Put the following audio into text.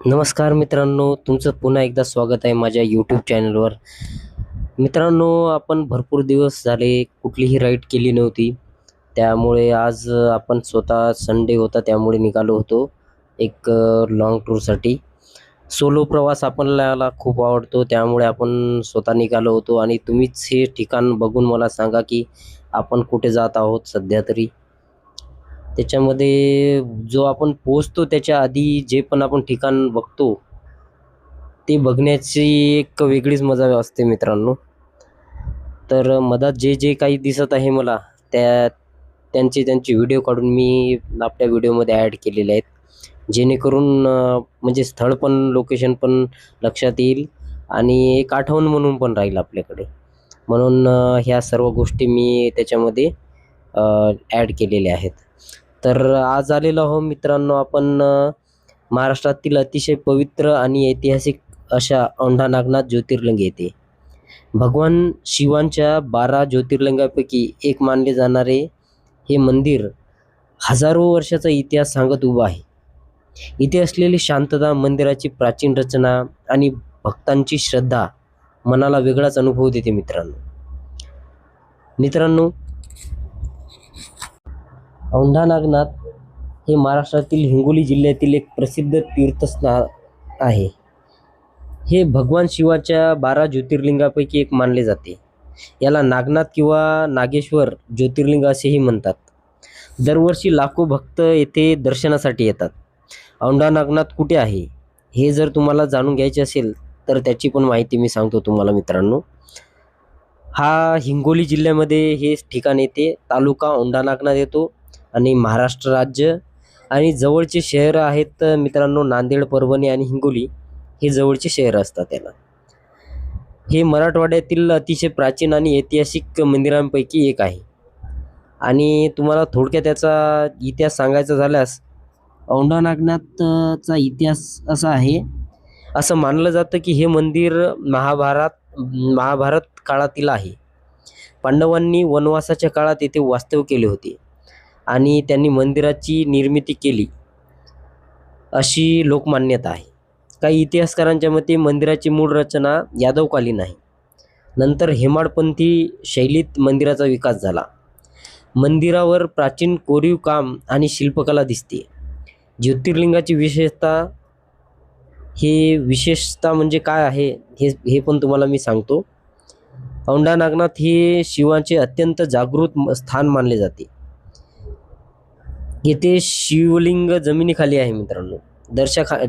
नमस्कार मित्रांनो, तुमचं पुन्हा एकदा स्वागत आहे माझ्या यूट्यूब चॅनलवर. मित्रांनो, आपण भरपूर दिवस झाले कुठलीही राईड केली नव्हती. त्यामुळे आज आपण स्वतः संडे होता त्यामुळे निघालो होतो एक लाँग टूरसाठी. सोलो प्रवास आपल्याला खूप आवडतो त्यामुळे आपण स्वतः निघालो होतो आणि तुम्हीच हे ठिकाण बघून मला सांगा की आपण कुठे जात आहोत सध्या तरी. त्याच्यामध्ये जो आपण पोहोचतो त्याच्या आधी जे पण आपण ठिकाण बघतो ते बघण्याची एक वेगळीच मजा असते मित्रांनो. तर मधात जे जे काही दिसत आहे मला त्यांचे व्हिडिओ काढून मी आपल्या व्हिडिओमध्ये ॲड केलेले आहेत, जेणेकरून म्हणजे स्थळ पण लोकेशन पण लक्षात येईल आणि एक आठवण म्हणून पण राहील आपल्याकडे. म्हणून ह्या सर्व गोष्टी मी त्याच्यामध्ये ॲड केलेल्या आहेत. तर आज आलेलो आहो मित्रांनो आपण महाराष्ट्रातील अतिशय पवित्र आणि ऐतिहासिक अशा औंढा नागनाथ ज्योतिर्लिंग येथे. भगवान शिवांच्या 12 ज्योतिर्लिंगापैकी एक मानले जाणारे हे मंदिर हजारो वर्षाचा इतिहास सांगत उभं आहे. इथे असलेली शांतता, मंदिराची प्राचीन रचना आणि भक्तांची श्रद्धा मनाला वेगळाच अनुभव देते मित्रांनो. मित्रांनो, औंढा नागनाथ हे महाराष्ट्रातील हिंगोली जिल्ह्यातील एक प्रसिद्ध तीर्थस्थान आहे. हे भगवान शिवाच्या 12 ज्योतिर्लिंगापैकी एक मानले जाते. याला नागनाथ किंवा नागेश्वर ज्योतिर्लिंग असेही म्हणतात. दरवर्षी लाखो भक्त येथे दर्शनासाठी येतात. औंढा नागनाथ कुठे आहे हे जर तुम्हाला जाणून घ्यायचे असेल तर त्याची पण माहिती मी सांगतो तुम्हाला मित्रांनो. हा हिंगोली जिल्ह्यामध्ये हे ठिकाण येते. तालुका औंढा नागनाथ येतो आणि महाराष्ट्र राज्य. आणि जवळचे शहर आहेत मित्रांनो नांदेड, परभणी आणि हिंगोली हे जवळचे शहर असतात त्याला. हे मराठवाड्यातील अतिशय प्राचीन आणि ऐतिहासिक मंदिरांपैकी एक आहे. आणि तुम्हाला थोडक्यात त्याचा इतिहास सांगायचा झाल्यास, औंढा नागनाथचा इतिहास असा आहे. असं मानलं जातं की हे मंदिर महाभारत काळातील आहे. पांडवांनी वनवासाच्या काळात येथे वास्तव्य केले होते आणि त्यांनी मंदिराची निर्मिती केली अशी लोकमान्यता आहे. काही इतिहासकारांच्या मते मंदिराची मूळ रचना यादवकालीन आहे. नंतर हेमाडपंथी शैलीत मंदिराचा विकास झाला. मंदिरावर प्राचीन कोरीव काम आणि शिल्पकला दिसते. ज्योतिर्लिंगाची विशेषता म्हणजे काय आहे हे पण तुम्हाला मी सांगतो. औंढा नागनाथ हे शिवाचे अत्यंत जागृत स्थान मानले जाते. येथे शिवलिंग जमिनीखाली आहे मित्रांनो.